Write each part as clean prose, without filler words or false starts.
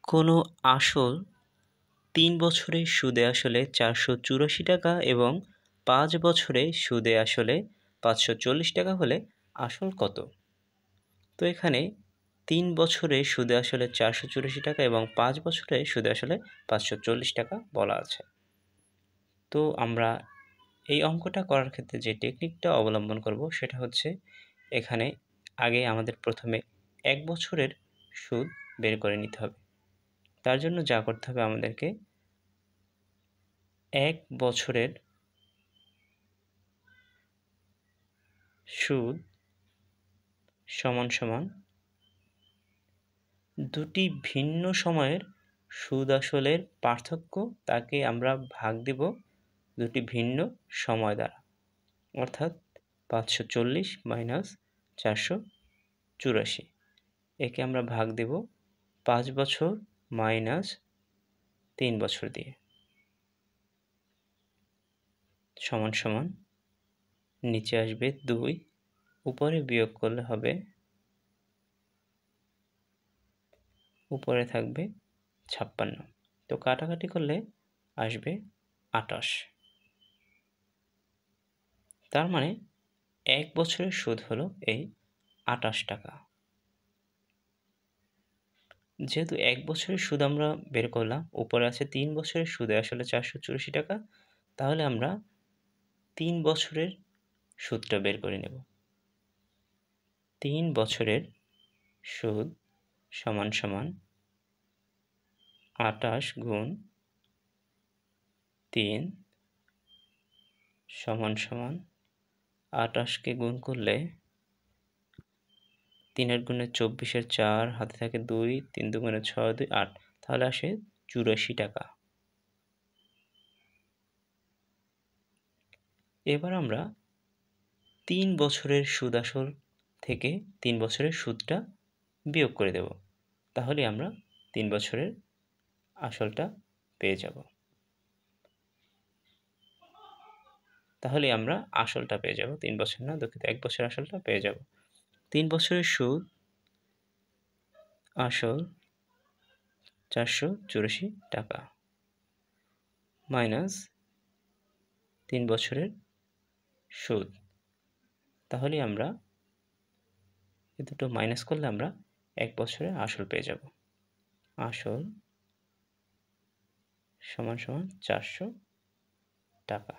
কোনো আসল ৩ বছরে সুদে আসলে ৪৮৪ টাকা এবং ৫ বছরে সুদে আসলে ৫৪০ টাকা হলে আসল কত? তো এখানে ৩ বছরে সুদে আসলে ৪৮৪ টাকা এবং ৫ বছরে সুদে আসলে ৫৪০ টাকা বলা আছে। তো আমরা এই অঙ্কটা করার ক্ষেত্রে যে টেকনিকটা অবলম্বন করব সেটা হচ্ছে এখানে আগে আমাদের প্রথমে ১ বছরের সুদ বের করে নিতে হবে। তার জন্য যা করতে হবে আমাদেরকে ১ বছরের সুদ সমান দুটি ভিন্ন সময়ের সুদ আসলের পার্থক্য তাকে আমরা ভাগ দেব দুটি ভিন্ন সময় দ্বারা, অর্থাৎ ৫৪০ মাইনাস ৪৮৪ একে আমরা ভাগ দেব ৫ বছর মাইনাস ৩ বছর দিয়ে, সমান নিচে আসবে ২, উপরে বিয়োগ করলে হবে, উপরে থাকবে ৫৬। তো কাটাকাটি করলে আসবে ২৮। তার মানে ১ বছরের সুদ হলো এই ২৮ টাকা। যেহেতু ১ বছরের সুদ আমরা বের করলাম, উপরে আছে ৩ বছরের সুদে আসলে ৪৮৪ টাকা, তাহলে আমরা ৩ বছরের সুদটা বের করে নেব। ৩ বছরের সুদ সমান ২৮ গুণ ৩ সমান ২৮কে গুণ করলে ৩ গুণে ২৪ ৪, হাতে থাকে ২, ৩ দুগুণে ৬, ২ ৮, তাহলে আসে ৮৪ টাকা। এবার আমরা ৩ বছরের সুদ আসল থেকে ৩ বছরের সুদটা বিয়োগ করে দেব, তাহলে আমরা ৩ বছরের আসলটা পেয়ে যাব। তাহলে আমরা আসলটা পেয়ে যাব, ৩ বছর না, দুঃখিত, ১ বছরের আসলটা পেয়ে যাব। ৩ বছরের সুদ আসল ৪৮৪ টাকা মাইনাস ৩ বছরের সুদ, তাহলে আমরা এ দুটো মাইনাস করলে আমরা ১ বছরের আসল পেয়ে যাব। আসল সমান ৪০০ টাকা।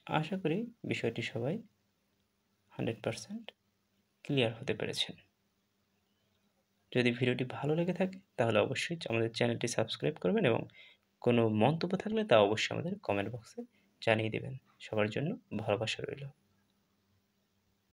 আশা করি বিষয়টি সবাই 100% ক্লিয়ার হতে পেরেছেন। যদি ভিডিওটি ভালো লেগে থাকে তাহলে অবশ্যই আমাদের চ্যানেলটি সাবস্ক্রাইব করবেন এবং কোনো মন্তব্য থাকলে তা অবশ্যই আমাদের কমেন্ট বক্সে জানিয়ে দেবেন। সবার জন্য ভালোবাসা রইল।